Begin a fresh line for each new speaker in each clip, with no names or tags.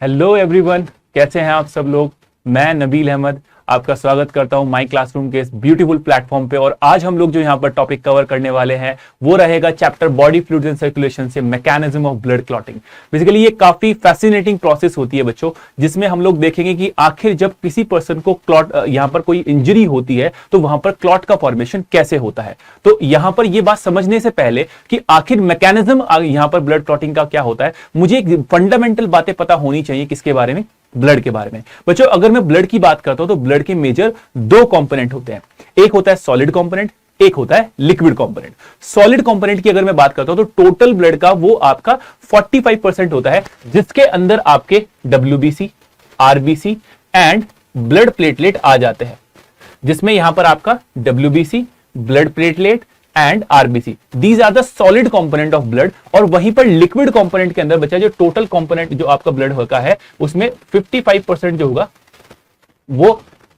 Hello everyone, कैसे हैं आप सब लोग। मैं नबील अहमद आपका स्वागत करता हूं माई क्लासरूम के इस ब्यूटीफुल प्लेटफॉर्म पे। और आज हम लोग जो यहां पर टॉपिक कवर करने वाले हैं वो रहेगा chapter body fluids and circulation से mechanism of blood clotting. Basically ये काफी फैसिनेटिंग प्रोसेस होती है बच्चों, जिसमें हम लोग देखेंगे कि आखिर जब किसी पर्सन को क्लॉट यहां पर कोई इंजरी होती है तो वहां पर क्लॉट का फॉर्मेशन कैसे होता है। तो यहां पर यह बात समझने से पहले कि आखिर मैकेनिज्म यहां पर ब्लड क्लॉटिंग का क्या होता है, मुझे एक फंडामेंटल बातें पता होनी चाहिए। किसके बारे में? ब्लड के बारे में। बच्चों अगर मैं ब्लड की बात करता हूं तो ब्लड के मेजर दो कंपोनेंट होते हैं, एक होता है सॉलिड कंपोनेंट, एक होता है लिक्विड कंपोनेंट। सॉलिड कंपोनेंट की अगर मैं बात करता हूं तो टोटल ब्लड का वो आपका 45% होता है, जिसके अंदर आपके WBC, RBC and blood platelet आ जाते हैं, जिसमें यहां पर आपका WBC, blood platelet and RBC, these are the solid component of blood. और वहीं पर लिक्विड कंपोनेंट के अंदर बचा जो टोटल कंपोनेंट जो आपका ब्लड होता है उसमें 55% जो होगा वो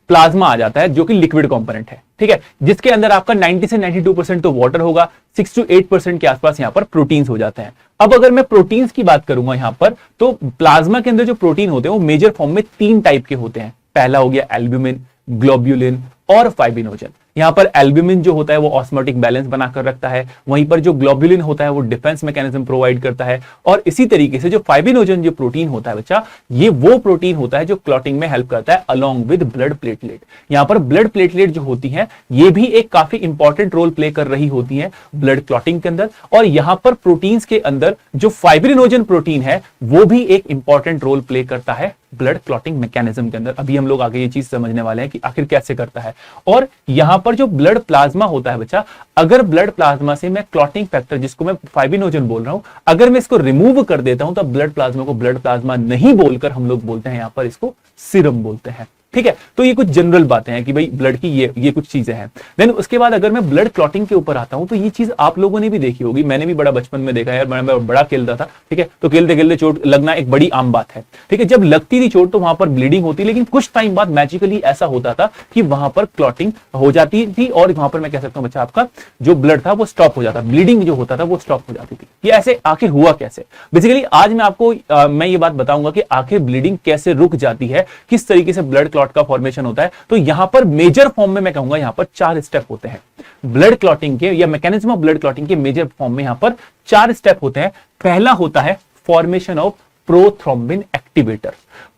प्लाज्मा आ जाता है, जो कि लिक्विड कंपोनेंट है। ठीक है, जिसके अंदर आपका 90 से 92% तो वाटर होगा, 6 to 8% के आसपास यहां पर प्रोटीन्स हो जाते हैं। अब अगर मैं प्रोटीन्स की बात करूंगा यहां पर, तो प्लाज्मा के अंदर जो प्रोटीन होते हैं वो मेजर फॉर्म में 3 टाइप के होते हैं। पहला हो गया एल्ब्यूमिन, ग्लोब्यूलिन और फाइब्रिनोजन। यहां पर एल्ब्यूमिन जो होता है वो ऑस्मोटिक बैलेंस बनाकर रखता है, वहीं पर जो ग्लोब्यूलिन होता है वो डिफेंस मैकेनिज्म प्रोवाइड करता है, और इसी तरीके से जो फाइब्रिनोजन जो प्रोटीन होता है बच्चा, ये वो प्रोटीन होता है जो क्लॉटिंग में हेल्प करता है अलोंग विद ब्लड प्लेटलेट। यहां पर ब्लड प्लेटलेट जो होती है ये भी एक काफी इंपॉर्टेंट रोल प्ले कर रही होती है ब्लड क्लॉटिंग के अंदर। और यहां पर प्रोटीन्स के अंदर जो फाइब्रिनोजन प्रोटीन है वो भी एक इंपॉर्टेंट रोल प्ले करता है ब्लड क्लॉटिंग मैकेनिज्म के अंदर। अभी हम लोग आगे ये चीज समझने वाले हैं कि आखिर कैसे करता है। और यहां पर जो ब्लड प्लाज्मा होता है बच्चा, अगर ब्लड प्लाज्मा से मैं क्लॉटिंग फैक्टर जिसको मैं फाइब्रिनोजन बोल रहा हूं, अगर मैं इसको रिमूव कर देता हूं तो ब्लड प्लाज्मा को ब्लड प्लाज्मा नहीं बोलकर हम लोग बोलते हैं यहां पर इसको सीरम बोलते हैं। ठीक है, तो ये कुछ जनरल बातें हैं कि भाई ब्लड की ये कुछ चीजें हैं। देन उसके बाद अगर मैं ब्लड क्लॉटिंग के ऊपर आता हूं तो ये चीज आप लोगों ने भी देखी होगी, मैंने भी बड़ा बचपन में देखा है यार, मैं बड़ा खेलता था। ठीक है, तो खेलते खेलते चोट लगना एक बड़ी आम बात है। ठीक है, जब लगती थी चोट तो वहां पर ब्लीडिंग होती, लेकिन कुछ टाइम बाद मैजिकली ऐसा होता था कि वहां पर क्लॉटिंग हो जाती थी और वहां पर मैं कह सकता हूं बच्चा आपका जो ब्लड था वो स्टॉप हो जाता, ब्लीडिंग जो होता था वो स्टॉप हो जाती थी। ये ऐसे आखिर हुआ कैसे? बेसिकली आज मैं आपको मैं ये बात बताऊंगा कि आखिर ब्लीडिंग कैसे रुक जाती है, किस तरीके से ब्लड क्लॉट का फॉर्मेशन होता है। तो यहां पर मेजर फॉर्म में मैं कहूंगा यहां पर 4 स्टेप होते हैं ब्लड क्लॉटिंग के, या मैकेनिज्म ऑफ ब्लड क्लॉटिंग के मेजर फॉर्म में यहां पर 4 स्टेप होते हैं। पहला होता है formation of prothrombin activator.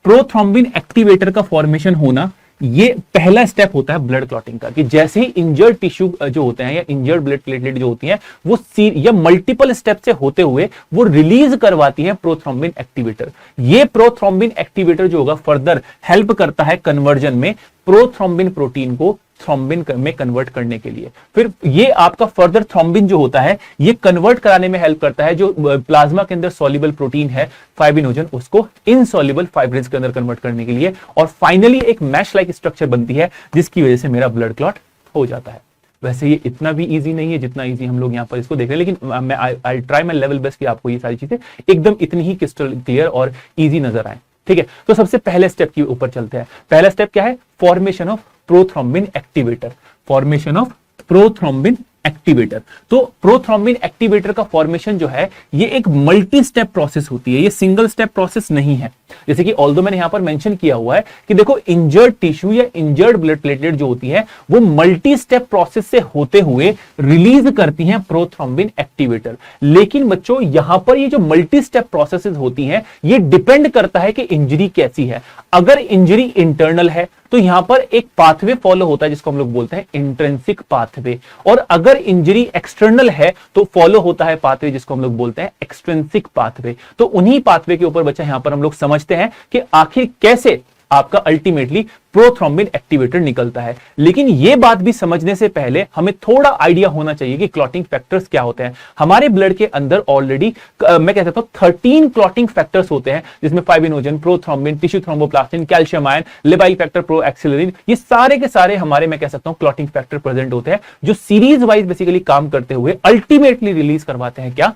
Prothrombin activator का फॉर्मेशन होना ये पहला स्टेप होता है ब्लड क्लॉटिंग का, कि जैसे ही इंजर्ड टिश्यू जो होते हैं या इंजर्ड ब्लड प्लेटलेट जो होती हैं वो या मल्टीपल स्टेप से होते हुए वो रिलीज करवाती है प्रोथ्रोम्बिन एक्टिवेटर। ये प्रोथ्रोम्बिन एक्टिवेटर जो होगा फर्दर हेल्प करता है कन्वर्जन में प्रोथ्रोम्बिन प्रोटीन को थ्रोम्बिन में कन्वर्ट करने के लिए। फिर ये आपका फर्दर थ्रोम्बिन जो होता है ये कन्वर्ट कराने में हेल्प करता है जो प्लाज्मा के अंदर सॉल्युबल प्रोटीन है फाइब्रिनोजन, उसको इनसॉल्युबल फाइब्रिन्स के अंदर कन्वर्ट करने के लिए। और फाइनली एक मैश लाइक स्ट्रक्चर बनती है जिसकी वजह से मेरा ब्लड क्लॉट हो जाता है। वैसे ये इतना भी इजी नहीं है जितना इजी हम लोग यहाँ पर इसको देख रहे हैं, लेकिन मैं I try my level best कि आपको ये सारी चीजें एकदम इतनी ही क्रिस्टल क्लियर और इजी नजर आए। ठीक है, तो सबसे पहले स्टेप के ऊपर चलते हैं। पहला स्टेप क्या है? Formation of prothrombin activator. Formation of prothrombin activator. तो प्रोथ्रोम्बिन एक्टिवेटर का फॉर्मेशन जो है ये एक मल्टी स्टेप प्रोसेस होती है, ये सिंगल स्टेप प्रोसेस नहीं है। जैसे कि ऑल्दो मैंने यहां पर मेंशन किया हुआ है कि देखो इंजर्ड टिश्यू या इंजर्ड ब्लड प्लेटलेट जो होती है वो मल्टी स्टेप प्रोसेस से होते हुए रिलीज करती हैं प्रोथ्रोम्बिन एक्टिवेटर। लेकिन बच्चों यहां पर ये जो मल्टी स्टेप प्रोसेसेस होती हैं ये डिपेंड करता है कि इंजरी कैसी है। अगर इंजरी इंटरनल है तो यहां पर एक पाथवे फॉलो होता है जिसको हम लोग बोलते हैं इंट्रिंसिक पाथवे, और अगर इंजरी एक्सटर्नल है तो फॉलो होता है पाथवे जिसको हम लोग बोलते हैं एक्सट्रिंसिक पाथवे। तो उन्हीं पाथवे के ऊपर बच्चा यहां पर हम लोग समझते हैं कि आखिर कैसे आपका अल्टीमेटली प्रोथ्रोम्बिन एक्टिवेटर निकलता है। लेकिन यह बात भी समझने से पहले हमें थोड़ा आइडिया होना चाहिए कि क्लॉटिंग फैक्टर्स क्या होते हैं। हमारे ब्लड के अंदर ऑलरेडी मैं कह सकता हूं 13 क्लॉटिंग फैक्टर्स होते हैं, जिसमें fibrinogen, prothrombin, tissue thromboplastin, calcium ion, labile factor, proaccelerin, ये सारे के सारे हमारे मैं कह सकता हूं क्लॉटिंग फैक्टर प्रेजेंट होते हैं, जो सीरीज वाइज बेसिकली काम करते हुए अल्टीमेटली रिलीज करवाते हैं क्या?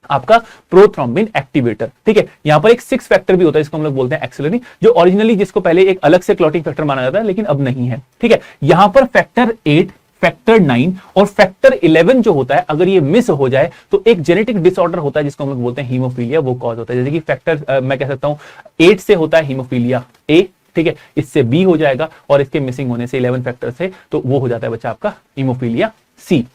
आपका प्रोथ्रोम्बिन एक्टिवेटर। ठीक है, यहां पर एक 6 फैक्टर भी होता है जिसको हम लोग बोलते हैं एक्सिलरी, जो ओरिजिनली जिसको पहले एक अलग से क्लॉटिंग फैक्टर माना जाता है लेकिन अब नहीं है। ठीक है, यहां पर फैक्टर 8, फैक्टर 9 और फैक्टर 11 जो होता है, अगर ये मिस हो जाए तो एक जेनेटिक डिसऑर्डर होता है जिसको हम लोग बोलते हैं हीमोफीलिया, वो कॉज होता है। जैसे कि फैक्टर मैं कह सकता हूं 8 से होता है हीमोफीलिया ए, ठीक है, इससे बी हो जाएगा और इसके मिसिंग होने से 11 फैक्टर से तो वो हो जाता है बच्चा आपका हीमोफीलिया सी।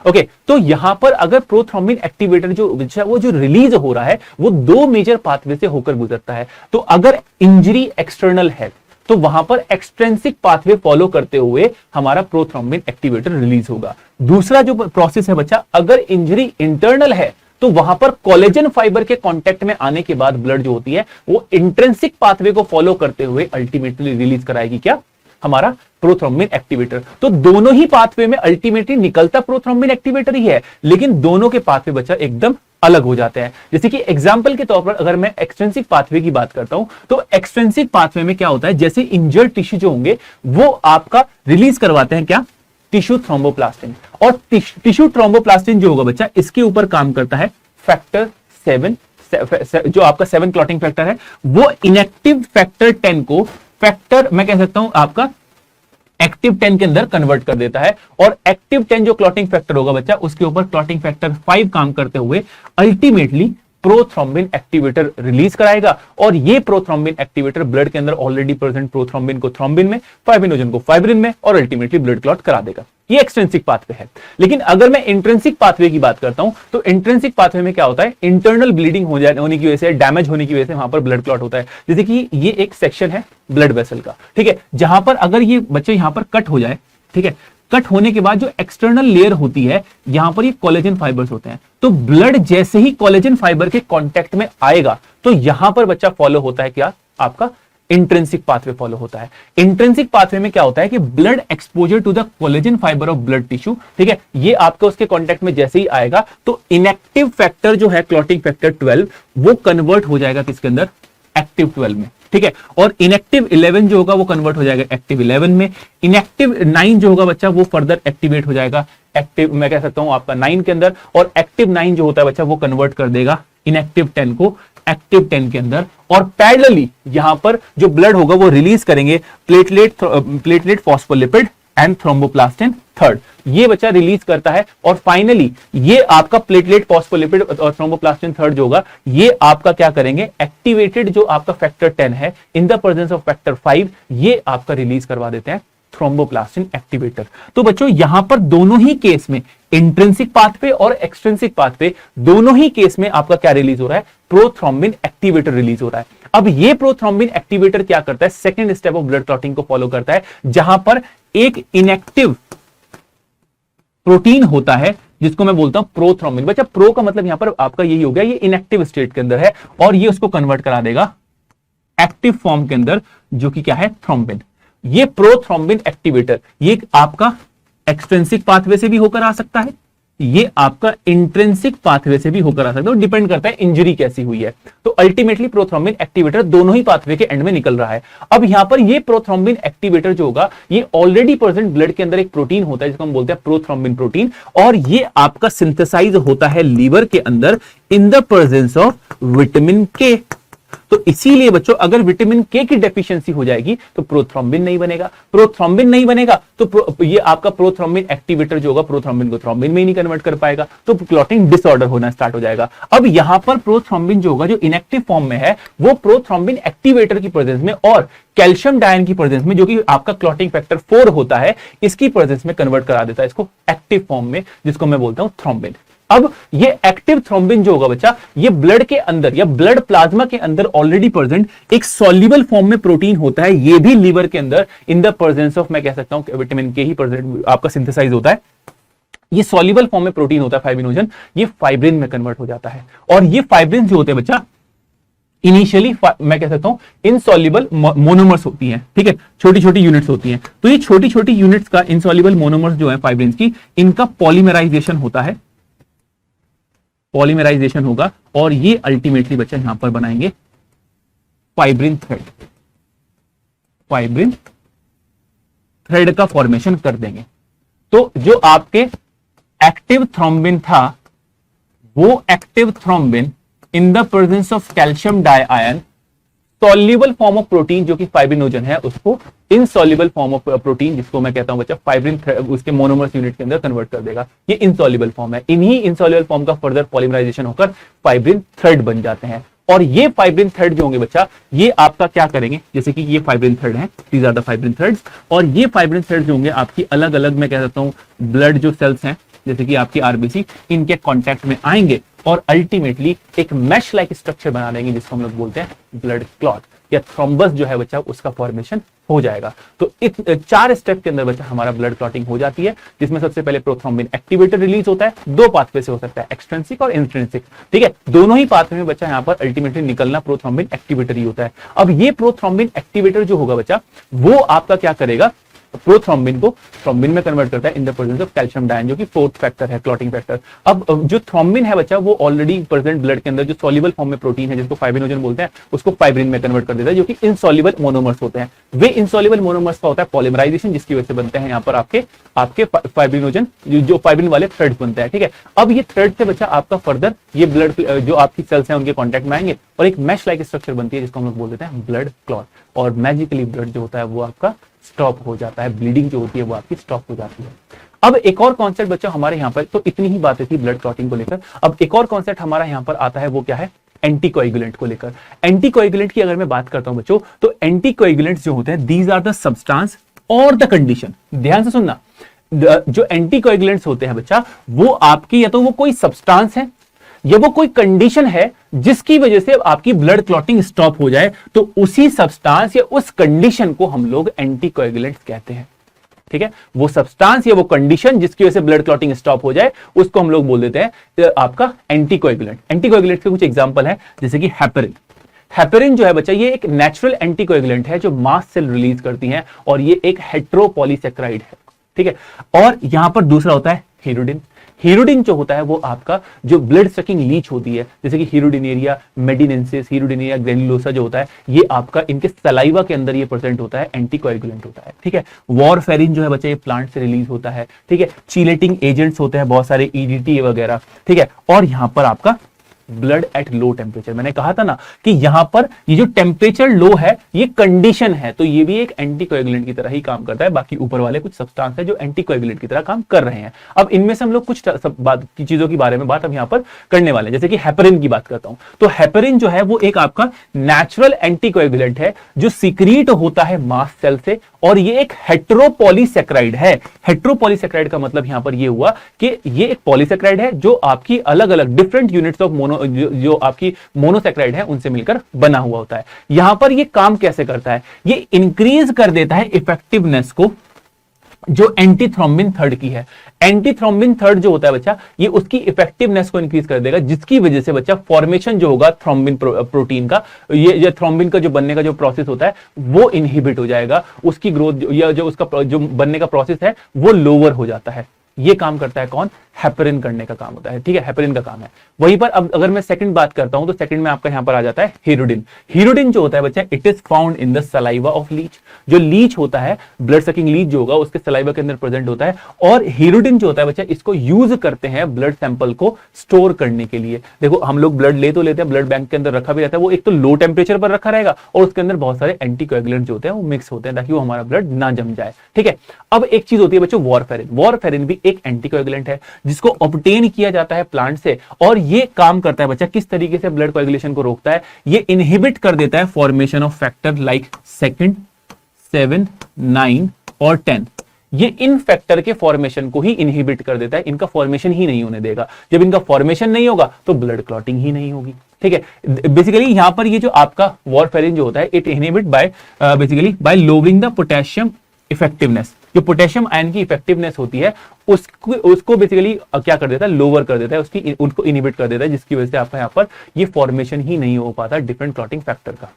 ओके, तो यहां पर अगर प्रोथ्रोम्बिन एक्टिवेटर वो जो रिलीज हो रहा है वो दो मेजर पाथवे से होकर गुजरता है। तो अगर इंजरी एक्सटर्नल है तो वहां पर एक्सट्रेंसिक पाथवे फॉलो करते हुए हमारा प्रोथ्रोम्बिन एक्टिवेटर रिलीज होगा। दूसरा जो प्रोसेस है बच्चा, अगर इंजरी इंटरनल है तो वहां पर कोलेजन फाइबर के कांटेक्ट में आने के बाद ब्लड जो होती है वो इंट्रिंसिक पाथवे को फॉलो करते हुए अल्टीमेटली रिलीज कराएगी क्या, हमारा प्रोथ्रोम्बिन एक्टिवेटर। तो दोनों ही पाथवे में अल्टीमेटली निकलता प्रोथ्रोम्बिन एक्टिवेटर ही है, लेकिन दोनों के पाथवे बच्चा एकदम अलग हो जाते हैं। जैसे कि एग्जांपल के तौर पर अगर मैं एक्सट्रिंसिक पाथवे की बात करता हूं तो एक्सट्रिंसिक पाथवे में क्या होता है, जैसे इंजर्ड टिश्यू जो होंगे वो आपका रिलीज करवाते हैं क्या, टिश्यू थ्रोम्बोप्लास्टिन। और टिश्यू थ्रोम्बोप्लास्टिन जो होगा बच्चा इसके ऊपर काम करता है फैक्टर 7, जो आपका 7 क्लॉटिंग फैक्टर है, वो इनएक्टिव फैक्टर 10 को फैक्टर मैं कह सकता हूं आपका एक्टिव 10 के अंदर कन्वर्ट कर देता है। और एक्टिव 10 जो क्लॉटिंग फैक्टर होगा बच्चा उसके ऊपर क्लॉटिंग फैक्टर 5 काम करते हुए अल्टीमेटली प्रोथ्रोम्बिन एक्टिवेटर रिलीज कराएगा। और ये प्रोथ्रोम्बिन एक्टिवेटर ब्लड के अंदर ऑलरेडी प्रेजेंट प्रोथ्रोम्बिन को थ्रोम्बिन में, फाइब्रिनोजन को फाइब्रिन में और अल्टीमेटली ब्लड क्लॉट करा देगा। ये एक्सट्रिंसिक पाथवे है। लेकिन अगर मैं इंट्रिंसिक पाथवे की बात करता हूं तो इंट्रिंसिक पाथवे में क्या होता है, इंटरनल ब्लीडिंग होने की वजह से, डैमेज होने की वजह से वहां पर ब्लड क्लॉट होता है। जैसे कि ये एक सेक्शन है ब्लड वेसल का, ठीक है, जहां पर अगर ये बच्चे यहां पर कट हो जाए, ठीक है, कट होने के बाद जो एक्सटर्नल लेयर होती है यहां पर ये कोलेजन फाइबर्स होते हैं, तो ब्लड जैसे ही कोलेजन फाइबर के कांटेक्ट में आएगा तो यहां पर बच्चा फॉलो होता है क्या, आपका इंट्रिंसिक पाथवे फॉलो होता है। इंट्रिंसिक पाथवे में क्या होता है कि blood exposure to the collagen fibre of blood tissue, ठीक है, ये आपका उसके कांटेक्ट में जैसे ही आएगा तो इनएक्टिव फैक्टर जो है क्लॉटिंग फैक्टर 12 वो कन्वर्ट हो जाएगा किसके अंदर, एक्टिव 12 में, ठीक है। और इनएक्टिव 11 जो होगा वो कन्वर्ट हो जाएगा एक्टिव 11 में। इनएक्टिव 9 जो होगा बच्चा वो फर्दर एक्टिवेट हो जाएगा एक्टिव मैं कह सकता हूं आपका 9 के अंदर। और एक्टिव 9 जो होता है बच्चा वो कन्वर्ट कर देगा इनएक्टिव 10 को एक्टिव 10 के अंदर। और पैरेलली यहां पर जो ब्लड होगा वो रिलीज करेंगे platelet phospholipid and thromboplastin third, ये बच्चा रिलीज करता है। और फाइनली ये आपका प्लेटलेट फॉस्फोलिपिड और थ्रोम्बोप्लास्टिन थर्ड जो होगा ये आपका क्या करेंगे, एक्टिवेटेड जो आपका फैक्टर 10 है इन द प्रेजेंस ऑफ फैक्टर 5 ये आपका रिलीज करवा देते हैं थ्रोम्बोप्लास्टिन एक्टिवेटर। तो बच्चों यहां पर दोनों ही केस में इंट्रिंसिक पाथवे और एक्सट्रिंसिक पाथवे दोनों ही केस में आपका क्या रिलीज हो रहा है, प्रोथ्रोम्बिन एक्टिवेटर रिलीज हो रहा है। अब ये प्रोथ्रोम्बिन एक्टिवेटर क्या करता है, second step of blood clotting को फॉलो करता है, जहां पर एक इनएक्टिव प्रोटीन होता है जिसको मैं बोलता हूं प्रोथ्रोम्बिन। बच्चा प्रो का मतलब यहां पर आपका यही हो गया, ये इनएक्टिव स्टेट के अंदर है और ये उसको कन्वर्ट करा देगा एक्टिव फॉर्म के अंदर जो कि क्या है, थ्रोम्बिन। ये प्रोथ्रोम्बिन एक्टिवेटर ये आपका एक्सट्रिंसिक पाथवे से भी होकर आ सकता है, ये आपका इंट्रिंसिक पाथवे से भी होकर आ सकता है, डिपेंड करता है इंजरी कैसी हुई है। तो अल्टीमेटली प्रोथ्रोम्बिन एक्टिवेटर दोनों ही पाथवे के एंड में निकल रहा है। अब यहां पर ये प्रोथ्रोम्बिन एक्टिवेटर जो होगा ये ऑलरेडी प्रेजेंट ब्लड के अंदर एक प्रोटीन होता है जिसको हम बोलते हैं प्रोथ्रोम्बिन प्रोटीन, और ये आपका सिंथेसाइज होता है लीवर के अंदर इन द प्रेजेंस ऑफ विटामिन के। तो इसीलिए बच्चों अगर विटामिन के की डेफिशिएंसी हो जाएगी तो प्रोथ्रोम्बिन नहीं बनेगा, प्रोथ्रोम्बिन नहीं बनेगा तो ये आपका प्रोथ्रोम्बिन एक्टिवेटर जो होगा प्रोथ्रोम्बिन को थ्रोम्बिन में ही नहीं कन्वर्ट कर पाएगा, तो क्लॉटिंग डिसऑर्डर होना स्टार्ट हो जाएगा। अब यहां पर प्रोथ्रोम्बिन जो होगा जो इनएक्टिव फॉर्म में है वो प्रोथ्रोम्बिन एक्टिवेटर की प्रेजेंस में और कैल्शियम डायन की प्रेजेंस में जो कि आपका क्लॉटिंग फैक्टर 4 होता है इसकी प्रेजेंस में कन्वर्ट करा देता है इसको एक्टिव फॉर्म में, जिसको मैं बोलता हूं थ्रोम्बिन। अब ये एक्टिव थ्रोम्बिन जो होगा बच्चा ये ब्लड के अंदर या ब्लड प्लाज्मा के अंदर ऑलरेडी प्रेजेंट एक सॉल्युबल फॉर्म में प्रोटीन होता है, ये भी लीवर के अंदर इन द प्रेजेंस ऑफ मैं कह सकता हूं विटामिन के ही प्रेजेंट आपका सिंथेसाइज होता है। ये सॉल्युबल फॉर्म में प्रोटीन होता है फाइब्रिनोजन, ये फाइब्रिन में कन्वर्ट हो जाता है। और ये फाइब्रिन जो होते हैं बच्चा इनिशियली मैं कह सकता हूं इनसॉल्युबल मोनोमर्स होती हैं, ठीक है, छोटी छोटी यूनिट्स होती हैं। तो ये छोटी छोटी यूनिट्स का इनसॉल्युबल मोनोमर्स जो है फाइब्रिन की, इनका पॉलीमराइजेशन होता है, पॉलीमराइजेशन होगा और ये अल्टीमेटली बच्चा यहां पर बनाएंगे फाइब्रिन थ्रेड, फाइब्रिन थ्रेड का फॉर्मेशन कर देंगे। तो जो आपके एक्टिव थ्रोम्बिन था वो active thrombin in the presence of calcium di ion soluble form of protein जो कि फाइब्रिनोजन है उसको इनसॉल्युबल फॉर्म ऑफ प्रोटीन, जिसको मैं कहता हूं बच्चा फाइब्रिन, उसके मोनोमर्स यूनिट के अंदर कन्वर्ट कर देगा। ये इनसॉल्युबल फॉर्म है। इन्हीं इनसॉल्युबल फॉर्म का फर्दर पॉलीमराइजेशन होकर फाइब्रिन थ्रेड बन जाते हैं। और ये फाइब्रिन थ्रेड जो होंगे बच्चा, ये आपका क्या करेंगे, जैसे कि ये फाइब्रिन थ्रेड है, these are the fibrin threads. और ये फाइब्रिन थ्रेड जो होंगे आपकी अलग अलग, मैं कह सकता हूं ब्लड जो सेल्स हैं जैसे कि आपकी आरबीसी, इनके कांटेक्ट में आएंगे और अल्टीमेटली एक मैश लाइक स्ट्रक्चर बना देंगे, जिसको हम लोग बोलते हैं ब्लड क्लॉट या थ्रोम्बस जो है बच्चा, उसका फॉर्मेशन हो जाएगा। तो इस 4 स्टेप के अंदर बच्चा हमारा ब्लड क्लॉटिंग हो जाती है, जिसमें सबसे पहले प्रोथ्रोम्बिन एक्टिवेटर रिलीज होता है। 2 पाथवे से हो सकता है, एक्सट्रिंसिक और इंट्रिंसिक, ठीक है। दोनों ही पाथवे में बच्चा यहाँ पर अल्टीमेटली निकलना प्रोथ्रोम्बिन एक्टिवेटर ही होता है। अब ये प्रोथ्रोम्बिन एक्टिवेटर जो होगा बच्चा, वो आपका क्या करेगा, प्रोथ्रोम्बिन को थ्रोम्बिन में कन्वर्ट करता है इन द प्रेजेंस ऑफ कैल्शियम डायन, जो कि 4th फैक्टर है, क्लॉटिंग फैक्टर। अब जो थ्रोम्बिन है बच्चा, वो ऑलरेडी प्रेजेंट ब्लड के अंदर जो सॉल्युबल फॉर्म में प्रोटीन है जिसको फाइब्रिनोजन बोलते हैं, उसको फाइब्रिन में कन्वर्ट कर देता है, जो कि इनसॉल्युबल मोनोमर्स होते हैं। वे इनसॉल्युबल मोनोमर्स का होता है पॉलीमराइजेशन, जिसकी वजह से बनते हैं यहाँ पर आपके फाइब्रिनोजन, जो फाइब्रिन वाले थ्रेड्स बनते हैं, ठीक है। अब ये थ्रेड से बच्चा आपका फर्दर ये ब्लड जो आपकी सेल्स हैं उनके कॉन्टेक्ट में आएंगे और एक मैश लाइक स्ट्रक्चर बनती है, जिसको हम लोग बोल देते हैं ब्लड क्लॉट। और मैजिकली ब्लड जो होता है वो आपका स्टॉप हो जाता है, ब्लीडिंग जो होती है वो आपकी स्टॉप हो जाती है। अब एक और कॉन्सेप्ट बच्चा हमारे यहाँ पर, तो इतनी ही बातें थी ब्लड क्लॉटिंग को लेकर। अब एक और कॉन्सेप्ट हमारा यहाँ पर आता है, वो क्या है, एंटीकोएगुलेंट को लेकर। एंटीकोएगुलेंट की अगर मैं बात करता हूं बच्चों, तो एंटीकोएगुलेंट्स जो होते हैं, दीज आर द सब्सटेंस और द कंडीशन। ध्यान से सुनना, जो एंटीकोएगुलेंट्स होते हैं बच्चा, वो आपकी या तो वो कोई सब्सटेंस है या वो कोई कंडीशन है जिसकी वजह से आपकी ब्लड क्लॉटिंग स्टॉप हो जाए, तो उसी सब्सटेंस या उस कंडीशन को हम लोग एंटीकोएगुलेंट्स कहते हैं, ठीक है। वो सब्सटेंस या वो कंडीशन जिसकी वजह से ब्लड क्लॉटिंग स्टॉप हो जाए, उसको हम लोग बोल देते हैं आपका एंटीकोएगुलेंट। एंटीकोएगुलेंट के कुछ एग्जांपल है, जैसे कि हेपेरिन। हेपेरिन जो है बच्चा, ये एक नेचुरल एंटीकोएगुलेंट है जो मास्ट सेल रिलीज करती है, और ये एक हेटेरोपॉलीसैकेराइड है, ठीक है। और यहां पर दूसरा होता है हीरोडिन। हीरोडिन जो होता है वो आपका जो ब्लड सकिंग लीच होती है, जैसे कि हीरोडिनेरिया मेडिनेंसिस, हीरोडिनेरिया ग्रेनुलोसा जो होता है, ये आपका इनके सलाइवा के अंदर ये प्रेजेंट होता है, एंटीकोएगुलेंट होता है, ठीक है। वॉरफेरिन जो है बच्चा, ये प्लांट से रिलीज होता है, ठीक है। चीलेटिंग एजेंट्स होते हैं बहुत सारे, ईडीटी वगैरह, ठीक है। और यहां पर आपका ब्लड एट लो टेम्परेचर, मैंने कहा था ना कि यहां पर ये जो टेम्परेचर लो है ये कंडीशन है, तो ये भी एक एंटीकोएगुलेंट की तरह ही काम करता है। बाकी ऊपर वाले कुछ सब्सटेंस है जो एंटीकोएगुलेंट की तरह काम कर रहे हैं। अब इनमें से हम लोग कुछ बात की चीजों के बारे में बात अब यहां पर करने वाले हैं, जैसे कि हेपेरिन की बात करता हूं। तो हेपेरिन जो है वो एक आपका नेचुरल एंटीकोएगुलेंट है जो सीक्रेट होता है मास्ट सेल से, और ये एक हेटेरोपॉलीसैकेराइड है। हेटेरोपॉलीसैकेराइड का मतलब यहां पर ये हुआ कि ये एक पॉलीसैकेराइड है जो आपकी अलग अलग डिफरेंट यूनिट्स ऑफ जो आपकी मोनोसैकेराइड है उनसे मिलकर बना हुआ होता है। यहां पर ये काम कैसे करता है, ये इंक्रीज कर देता है इफेक्टिवनेस को जो एंटीथ्रोम्बिन थर्ड की है। एंटीथ्रोम्बिन थर्ड जो होता है बच्चा, ये उसकी इफेक्टिवनेस को इंक्रीज कर देगा, जिसकी वजह से बच्चा फॉर्मेशन जो होगा थ्रोम्बिन प्रोटीन का, ये थ्रोम्बिन का जो बनने का जो प्रोसेस होता है वो इनहिबिट हो जाएगा, उसकी ग्रोथ या जो उसका जो बनने का प्रोसेस है वो लोअर हो जाता है। ये काम करता है कौन, हेपेरिन करने का काम होता है, ठीक है, हेपेरिन का काम है। वहीं पर अब अगर मैं सेकंड बात करता हूं, तो सेकंड में आपका यहां पर आ जाता है हीरोडिन। हीरोडिन जो होता है बच्चा, it is found in the saliva of leech. जो लीच होता है, ब्लड सकिंग लीच जो होगा, उसके सलाइवा के अंदर प्रेजेंट होता है। और हीरोडिन जो होता है बच्चा, इसको यूज करते हैं ब्लड सैंपल को स्टोर करने के लिए। देखो हम लोग ब्लड ले तो लेते हैं, ब्लड बैंक के अंदर रखा भी रहता है, वो एक तो लो टेम्परेचर पर रखा रहेगा और उसके अंदर बहुत सारे एंटीकोएगुलेंट जो होते हैं वो मिक्स होते हैं ताकि वो हमारा ब्लड ना जम जाए, ठीक है। अब एक चीज होती है बच्चों, वॉरफेरिन। वॉरफेरिन भी एक एंटीकोएगुलेंट है जिसको ऑब्टेन किया जाता है प्लांट से, और ये काम करता है बच्चा किस तरीके से, ब्लड कोएगुलेशन को रोकता है। ये इनहिबिट कर देता है फॉर्मेशन ऑफ फैक्टर लाइक 2, 7, 9 और 10। ये इन फैक्टर के फॉर्मेशन को ही इनहिबिट कर देता है, इनका फॉर्मेशन ही नहीं होने देगा। जब इनका फॉर्मेशन नहीं होगा तो ब्लड क्लॉटिंग ही नहीं होगी, ठीक है। बेसिकली यहां पर ये जो आपका वॉरफेरिन जो होता है, it inhibit bye basically bye lowering the potassium effectiveness. जो पोटेशियम आयन की इफेक्टिवनेस होती है उसको बेसिकली क्या कर देता है, लोअर कर देता है, उनको इनहिबिट कर देता है, जिसकी वजह से आपका यहाँ पर ये फॉर्मेशन ही नहीं हो पाता डिफरेंट क्लॉटिंग फैक्टर का।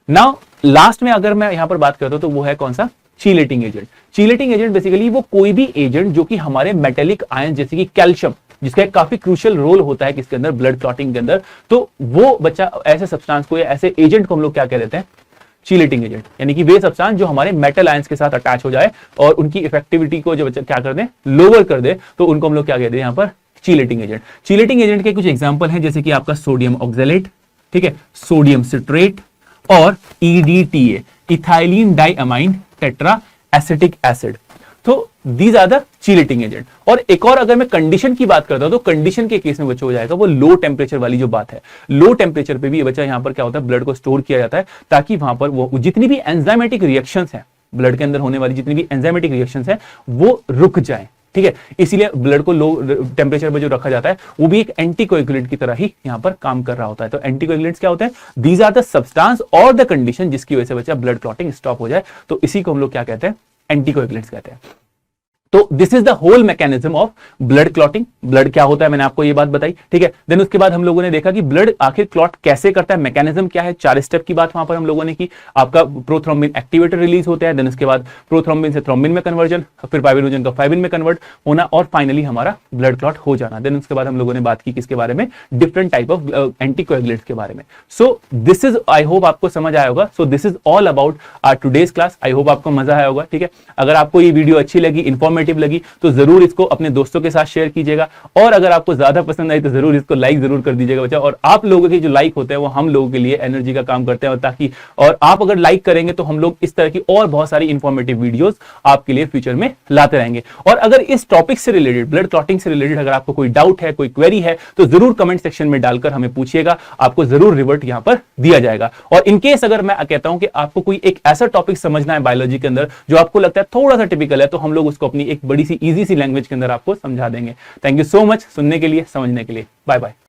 नाउ लास्ट में अगर मैं यहां पर बात करता हूं तो वो है कौन सा, चीलेटिंग एजेंट। चीलेटिंग एजेंट बेसिकली वो कोई भी एजेंट जो कि हमारे मेटेलिक आयन जैसे कि कैल्शियम, जिसका एक काफी क्रूशियल रोल होता है किसके अंदर, ब्लड क्लॉटिंग के अंदर, तो वो बच्चा ऐसे सब्सटेंस को या ऐसे एजेंट को हम लोग क्या कह देते हैं, चीलेटिंग एजेंट। यानी कि वे सब्सटेंस जो हमारे मेटल आयंस के साथ अटैच हो जाए और उनकी इफेक्टिविटी को जो बच्चा क्या कर दे, लोअर कर दे, तो उनको हम लोग क्या कहते हैं यहाँ पर, चीलेटिंग एजेंट। चीलेटिंग एजेंट के कुछ एग्जांपल हैं, जैसे कि आपका सोडियम ऑक्सैलेट, ठीक है, सोडियम सिट्रेट, और EDTA, ethylene diamine tetra acetic acid. तो दीज आर द चीलेटिंग एजेंट। और एक और अगर मैं कंडीशन की बात करता हूं तो कंडीशन के केस में बच्चा हो जाएगा वो लो टेम्परेचर वाली जो बात है। लो टेम्परेचर पे भी ये बच्चा यहां पर क्या होता है, ब्लड को स्टोर किया जाता है ताकि वहां पर वो जितनी भी एंजाइमेटिक रिएक्शंस हैं, ब्लड के अंदर होने वाली जितनी भी एंजाइमेटिक रिएक्शंस हैं वो रुक जाए। ठीक है, इसीलिए ब्लड को लो टेम्परेचर पर जो रखा जाता है वो भी एक एंटीकोएगुलेंट की तरह ही यहां पर काम कर रहा होता है। तो एंटीकोएगुलेंट्स क्या होते हैं? दीज आर द सब्सटेंस और द कंडीशन जिसकी वजह से बच्चा ब्लड क्लॉटिंग स्टॉप हो जाए, तो इसी को हम लोग क्या कहते हैं? एंटीकोएगुलेंट्स कहते हैं। तो this is the whole mechanism of blood clotting. Blood क्या होता है मैंने आपको ये बात बताई, ठीक है। देन उसके बाद हम लोगों ने देखा कि ब्लड आखिर क्लॉट कैसे करता है, मैकेनिज्म क्या है, 4 स्टेप की बात वहां पर हम लोगों ने की। आपका प्रोथ्रोम्बिन एक्टिवेटर रिलीज होता है, देन उसके बाद प्रोथ्रोम्बिन से थ्रोम्बिन में कन्वर्जन, फिर फाइब्रिनोजन का फाइब्रिन में कन्वर्ट होना और फाइनली हमारा ब्लड क्लॉट हो जाना। देन उसके बाद हम लोगों ने बात की किसके बारे में? डिफरेंट टाइप ऑफ एंटीकोएगुलेंट्स के बारे में। So this is, I hope आपको समझ आया होगा। So this is all about our today's class. I hope आपको मजा आया होगा, ठीक है। अगर आपको ये वीडियो अच्छी लगी, इंफॉर्मेटिव लगी, तो जरूर इसको अपने दोस्तों के साथ शेयर कीजिएगा और अगर आपको ज्यादा पसंद आई तो जरूर इसको लाइक जरूर कर दीजिएगा बच्चा। और आप लोगों के जो लाइक होते हैं वो हम लोगों के लिए एनर्जी का काम करते हैं, और ताकि और आप अगर लाइक करेंगे तो हम लोग इस तरह की और बहुत सारी इंफॉर्मेटिव वीडियोस आपके लिए फ्यूचर में लाते रहेंगे। और अगर इस टॉपिक से रिलेटेड, ब्लड क्लॉटिंग से रिलेटेड अगर आपको कोई डाउट है, कोई क्वेरी है, तो जरूर कमेंट सेक्शन में डालकर हमें पूछिएगा, आपको जरूर रिवर्ट यहां पर दिया जाएगा। और इनकेस अगर मैं कहता हूं कि आपको कोई एक ऐसा टॉपिक समझना है बायोलॉजी के अंदर जो आपको लगता है थोड़ा सा टिपिकल है, तो हम लोग उसको अपनी एक बड़ी सी इजी सी लैंग्वेज के अंदर आपको समझा देंगे। थैंक यू सो मच सुनने के लिए, समझने के लिए। Bye bye.